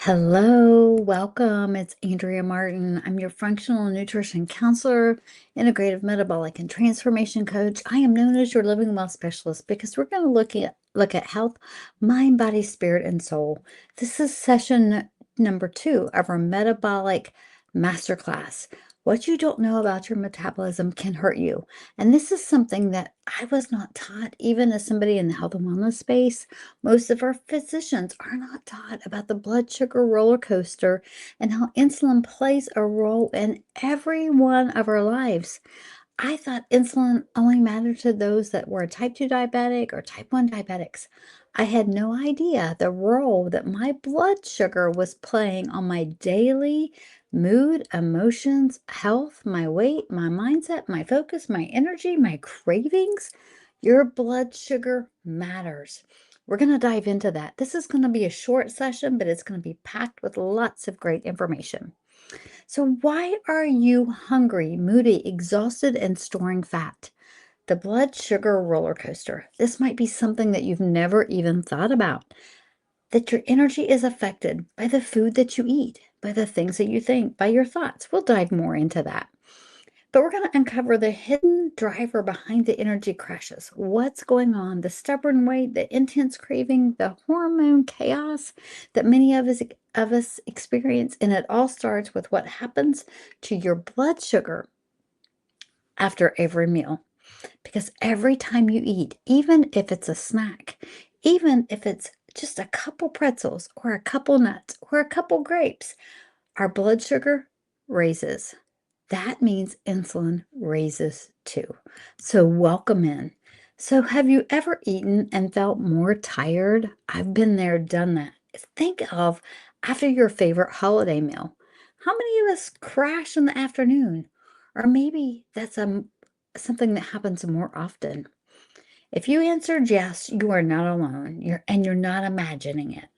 Hello, welcome. It's Andrea Martin. I'm your functional nutrition counselor, integrative metabolic and transformation coach. I am known as your living well specialist because we're going to look at health, mind, body, spirit, and soul. This is session number 2 of our metabolic masterclass. What you don't know about your metabolism can hurt you. And this is something that I was not taught, even as somebody in the health and wellness space. Most of our physicians are not taught about the blood sugar roller coaster and how insulin plays a role in every one of our lives. I thought insulin only mattered to those that were type 2 diabetic or type 1 diabetics. I had no idea the role that my blood sugar was playing on my daily mood, emotions, health, my weight, my mindset, my focus, my energy, my cravings. Your blood sugar matters. We're going to dive into that. This is going to be a short session, but it's going to be packed with lots of great information. So, why are you hungry, moody, exhausted, and storing fat? The blood sugar roller coaster. This might be something that you've never even thought about. That your energy is affected by the food that you eat, by the things that you think, by your thoughts. We'll dive more into that. But we're going to uncover the hidden driver behind the energy crashes. What's going on? The stubborn weight, the intense craving, the hormone chaos that many of us experience. And it all starts with what happens to your blood sugar after every meal. Because every time you eat, even if it's a snack, even if it's just a couple pretzels or a couple nuts or a couple grapes, our blood sugar raises. That means insulin raises too. So, welcome in. So, have you ever eaten and felt more tired? I've been there, done that. Think of after your favorite holiday meal. How many of us crash in the afternoon? Or maybe that's something that happens more often. If you answered yes, you are not alone. You're not imagining it.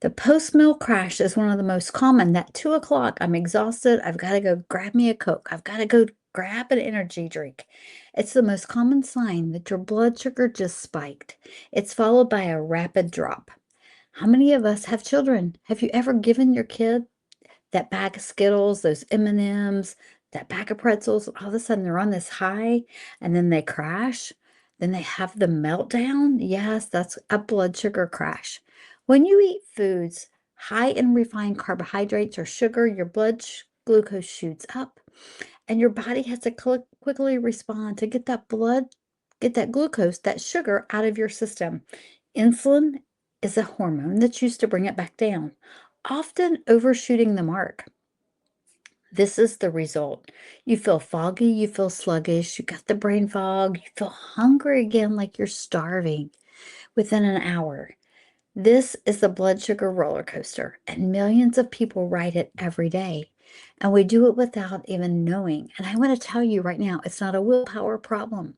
The post-meal crash is one of the most common. That 2 o'clock, I'm exhausted. I've got to go grab me a Coke. I've got to go grab an energy drink. It's the most common sign that your blood sugar just spiked. It's followed by a rapid drop. How many of us have children? Have you ever given your kid that bag of Skittles, those M&Ms, that bag of pretzels? All of a sudden they're on this high and then they crash. Then they have the meltdown. Yes, that's a blood sugar crash. When you eat foods high in refined carbohydrates or sugar, your glucose shoots up and your body has to quickly respond to get that glucose, that sugar out of your system. Insulin is a hormone that's used to bring it back down, often overshooting the mark. This is the result. You feel foggy, you feel sluggish, you got the brain fog, you feel hungry again like you're starving within an hour. This is the blood sugar roller coaster, and millions of people ride it every day. And we do it without even knowing. And I want to tell you right now, it's not a willpower problem.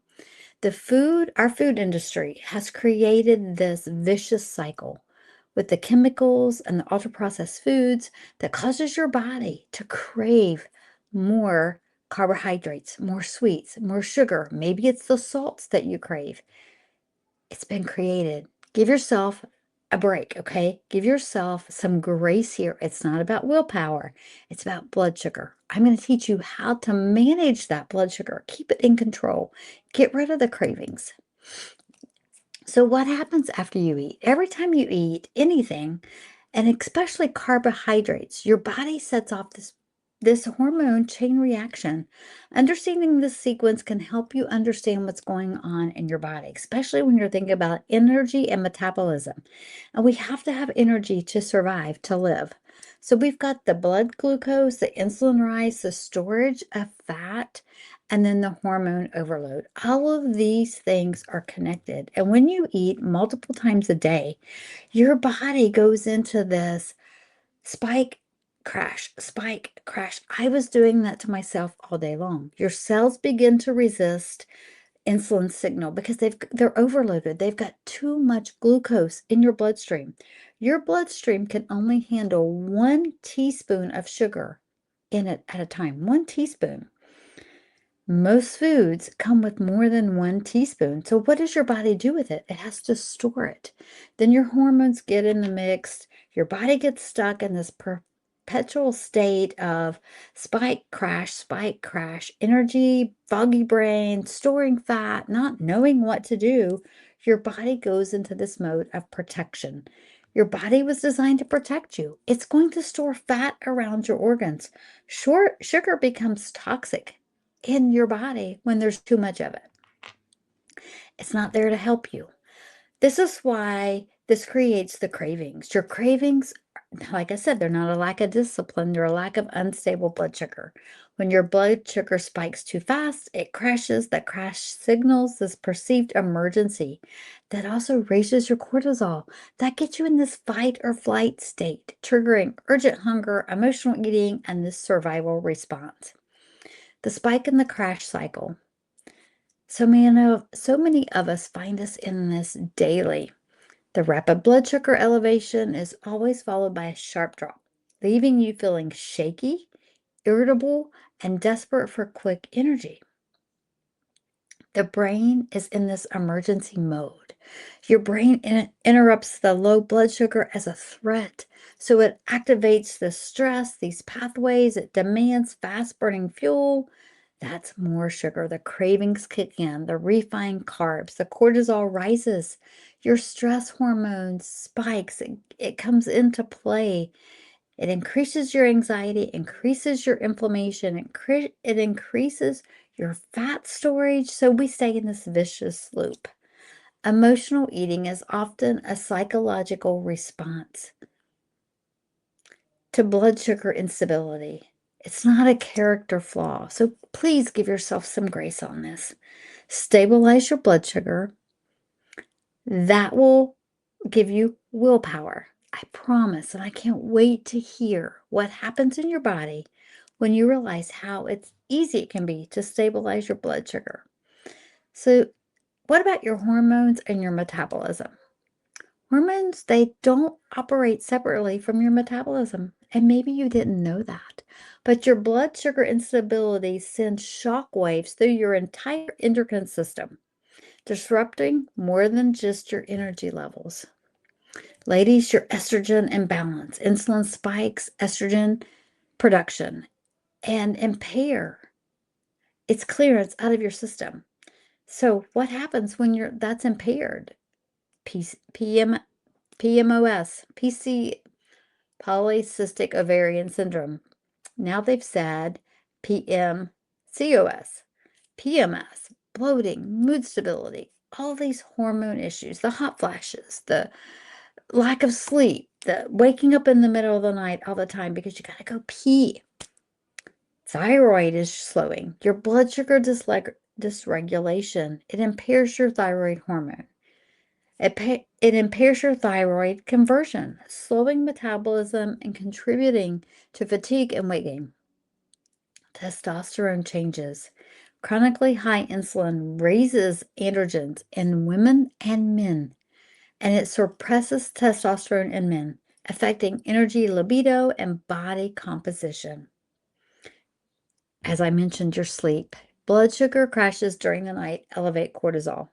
Our food industry has created this vicious cycle with the chemicals and the ultra processed foods that causes your body to crave more carbohydrates, more sweets, more sugar. Maybe it's the salts that you crave. It's been created. Give yourself a break, okay? Give yourself some grace here. It's not about willpower, it's about blood sugar. I'm going to teach you how to manage that blood sugar, keep it in control, get rid of the cravings. So, what happens after you eat? Every time you eat anything, and especially carbohydrates, your body sets off this hormone chain reaction. Understanding this sequence can help you understand what's going on in your body, especially when you're thinking about energy and metabolism. And we have to have energy to survive, to live. So we've got the blood glucose, the insulin rise, the storage of fat, and then the hormone overload. All of these things are connected. And when you eat multiple times a day, your body goes into this spike, crash, spike, crash. I was doing that to myself all day long. Your cells begin to resist insulin signal because they're overloaded. They've got too much glucose in your bloodstream. Your bloodstream can only handle 1 teaspoon of sugar in it at a time. 1 teaspoon. Most foods come with more than 1 teaspoon. So what does your body do with it? It has to store it. Then your hormones get in the mix. Your body gets stuck in this perpetual state of spike, crash, energy, foggy brain, storing fat, not knowing what to do. Your body goes into this mode of protection. Your body was designed to protect you. It's going to store fat around your organs. Sugar becomes toxic in your body when there's too much of it. It's not there to help you. This is why this creates the cravings. Your cravings, like I said, they're not a lack of discipline, they're a lack of unstable blood sugar. When your blood sugar spikes too fast, it crashes. That crash signals this perceived emergency. That also raises your cortisol. That gets you in this fight or flight state, triggering urgent hunger, emotional eating, and this survival response. The spike and the crash cycle. So many of us find us in this daily. The rapid blood sugar elevation is always followed by a sharp drop, leaving you feeling shaky, irritable, and desperate for quick energy. The brain is in this emergency mode. Your brain interrupts the low blood sugar as a threat. So it activates the stress, these pathways. It demands fast burning fuel. That's more sugar. The cravings kick in, the refined carbs, the cortisol rises, your stress hormones spikes. It comes into play. It increases your anxiety, increases your inflammation, it increases your fat storage. So we stay in this vicious loop. Emotional eating is often a psychological response to blood sugar instability. It's not a character flaw. So please give yourself some grace on this. Stabilize your blood sugar. That will give you willpower. I promise. And I can't wait to hear what happens in your body when you realize how easy it can be to stabilize your blood sugar. So, what about your hormones and your metabolism? Hormones, they don't operate separately from your metabolism. And maybe you didn't know that. But your blood sugar instability sends shock waves through your entire endocrine system, disrupting more than just your energy levels. Ladies, your estrogen imbalance, insulin spikes, estrogen production, and impair its clearance out of your system. So what happens when that's impaired? PMOS, polycystic ovarian syndrome. Now they've said PMCOS, PMS, bloating, mood stability, all these hormone issues, the hot flashes, the lack of sleep, the waking up in the middle of the night all the time because you gotta go pee. Thyroid is slowing. Your blood sugar dysregulation. It impairs your thyroid hormone. It impairs your thyroid conversion, slowing metabolism and contributing to fatigue and weight gain. Testosterone changes. Chronically high insulin raises androgens in women and men, and it suppresses testosterone in men, affecting energy, libido, and body composition. As I mentioned, your sleep. Blood sugar crashes during the night elevate cortisol,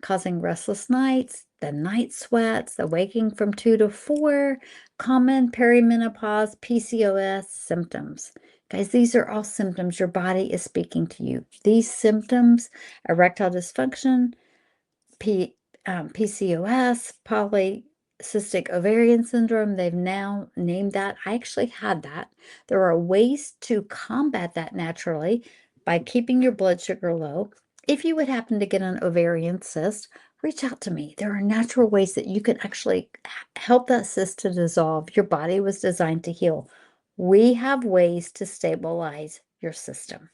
causing restless nights, the night sweats, the waking from 2 to 4, common perimenopause, PCOS symptoms. Guys, these are all symptoms your body is speaking to you. These symptoms, erectile dysfunction, PCOS, polycystic ovarian syndrome, they've now named that. I actually had that. There are ways to combat that naturally by keeping your blood sugar low. If you would happen to get an ovarian cyst, reach out to me. There are natural ways that you can actually help that cyst to dissolve. Your body was designed to heal. We have ways to stabilize your system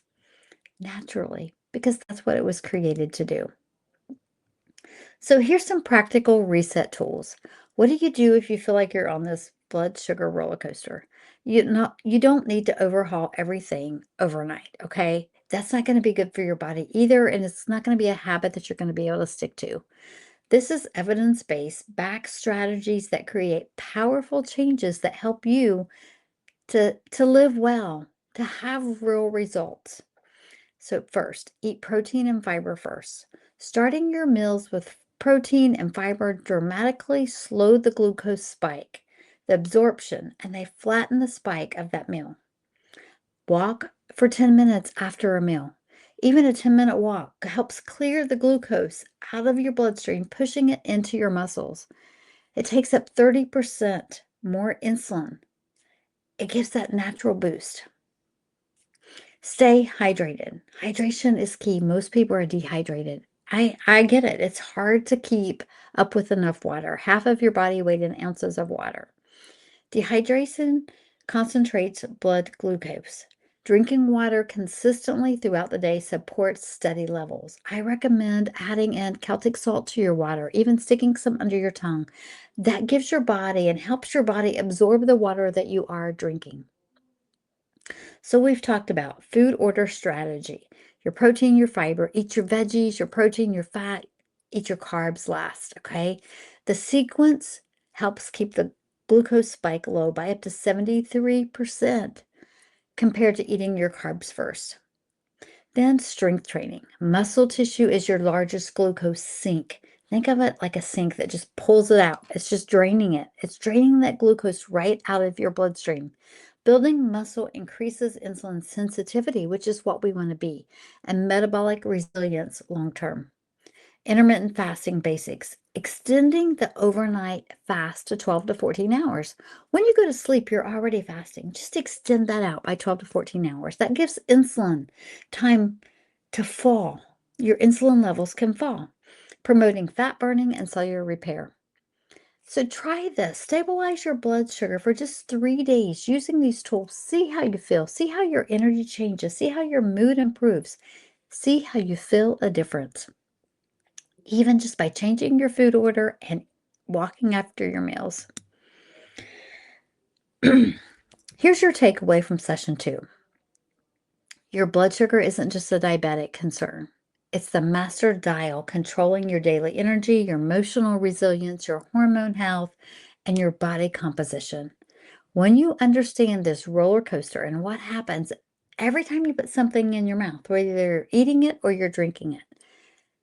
naturally because that's what it was created to do. So here's some practical reset tools. What do you do if you feel like you're on this blood sugar roller coaster? You don't need to overhaul everything overnight, okay? That's not going to be good for your body either, and it's not going to be a habit that you're going to be able to stick to. This is evidence-based back strategies that create powerful changes that help you to live well, to have real results. So first, eat protein and fiber first. Starting your meals with protein and fiber dramatically slow the glucose spike. the absorption, and they flatten the spike of that meal. Walk for 10 minutes after a meal. Even a 10-minute walk helps clear the glucose out of your bloodstream, pushing it into your muscles. It takes up 30% more insulin. It gives that natural boost. Stay hydrated. Hydration is key. Most people are dehydrated. I get it. It's hard to keep up with enough water. Half of your body weight in ounces of water. Dehydration concentrates blood glucose. Drinking water consistently throughout the day supports steady levels. I recommend adding in Celtic salt to your water, even sticking some under your tongue. That gives your body and helps your body absorb the water that you are drinking. So we've talked about food order strategy. Your protein, your fiber, eat your veggies, your protein, your fat, eat your carbs last, okay? The sequence helps keep the glucose spike low by up to 73% compared to eating your carbs first. Then strength training. Muscle tissue is your largest glucose sink. Think of it like a sink that just pulls it out. It's just draining it. It's draining that glucose right out of your bloodstream. Building muscle increases insulin sensitivity, which is what we want to be, and metabolic resilience long term. Intermittent fasting basics. Extending the overnight fast to 12 to 14 hours. When you go to sleep, you're already fasting. Just extend that out by 12 to 14 hours. That gives insulin time to fall. Your insulin levels can fall, promoting fat burning and cellular repair. So try this. Stabilize your blood sugar for just 3 days using these tools. See how you feel. See how your energy changes. See how your mood improves. See how you feel a difference, even just by changing your food order and walking after your meals. Here's your takeaway from session 2. Your blood sugar isn't just a diabetic concern. It's the master dial controlling your daily energy, your emotional resilience, your hormone health, and your body composition. When you understand this roller coaster and what happens every time you put something in your mouth, whether you're eating it or you're drinking it,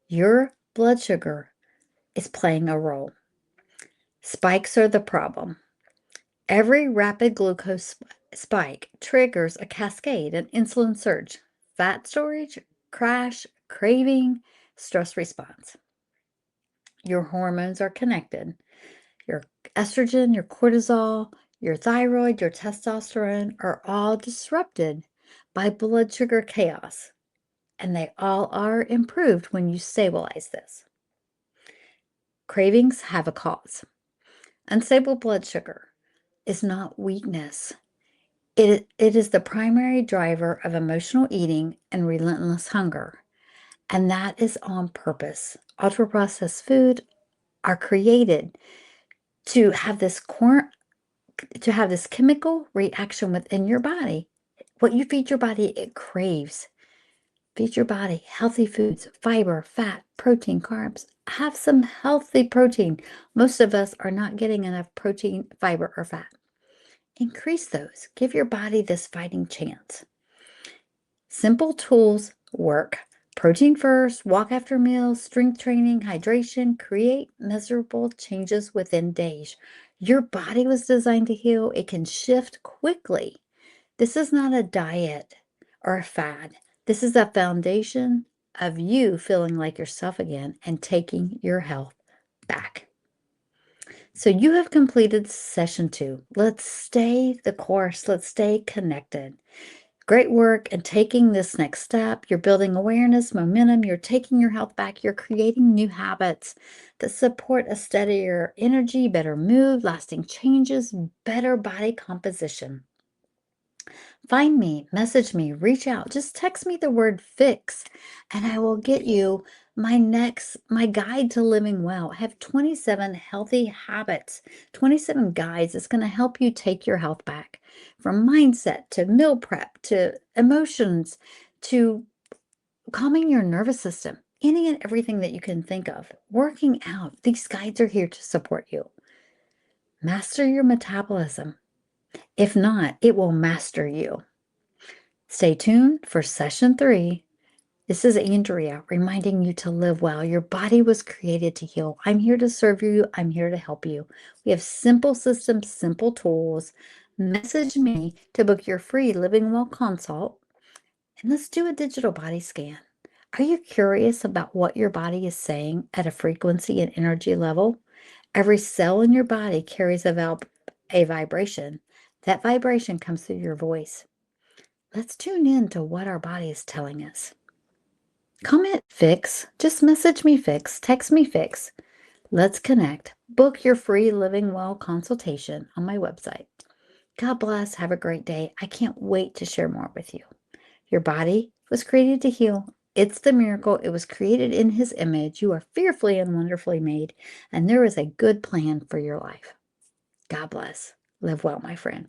your blood sugar is playing a role. Spikes are the problem. Every rapid glucose spike triggers a cascade, an insulin surge, fat storage, crash, craving, stress response. Your hormones are connected. Your estrogen, your cortisol, your thyroid, your testosterone are all disrupted by blood sugar chaos, and they all are improved when you stabilize this. Cravings have a cause. Unstable blood sugar is not weakness. It is the primary driver of emotional eating and relentless hunger, and that is on purpose. Ultra-processed food are created to have this chemical reaction within your body. What you feed your body, it craves. Feed your body healthy foods, fiber, fat, protein, carbs. Have some healthy protein. Most of us are not getting enough protein, fiber, or fat. Increase those. Give your body this fighting chance. Simple tools work. Protein first, walk after meals, strength training, hydration, create measurable changes within days. Your body was designed to heal. It can shift quickly. This is not a diet or a fad. This is a foundation of you feeling like yourself again and taking your health back. So you have completed session 2. Let's stay the course. Let's stay connected. Great work and taking this next step. You're building awareness, momentum. You're taking your health back. You're creating new habits that support a steadier energy, better mood, lasting changes, better body composition. Find me, message me, reach out. Just text me the word fix and I will get you my guide to living well. I have 27 healthy habits, 27 guides that's going to help you take your health back, from mindset to meal prep to emotions to calming your nervous system, any and everything that you can think of. Working out. These guides are here to support you. Master your metabolism. If not, it will master you. Stay tuned for session 3 This is Andrea reminding you to live well. Your body was created to heal. I'm here to serve you. I'm here to help you. We have simple systems, simple tools. Message me to book your free Living Well consult and let's do a digital body scan. Are you curious about what your body is saying at a frequency and energy level? Every cell in your body carries a vibration. That vibration comes through your voice. Let's tune in to what our body is telling us. Comment fix, just message me fix, text me fix. Let's connect. Book your free Living Well consultation on my website. God bless. Have a great day. I can't wait to share more with you. Your body was created to heal. It's the miracle. It was created in His image. You are fearfully and wonderfully made, and there is a good plan for your life. God bless. Live well, my friend.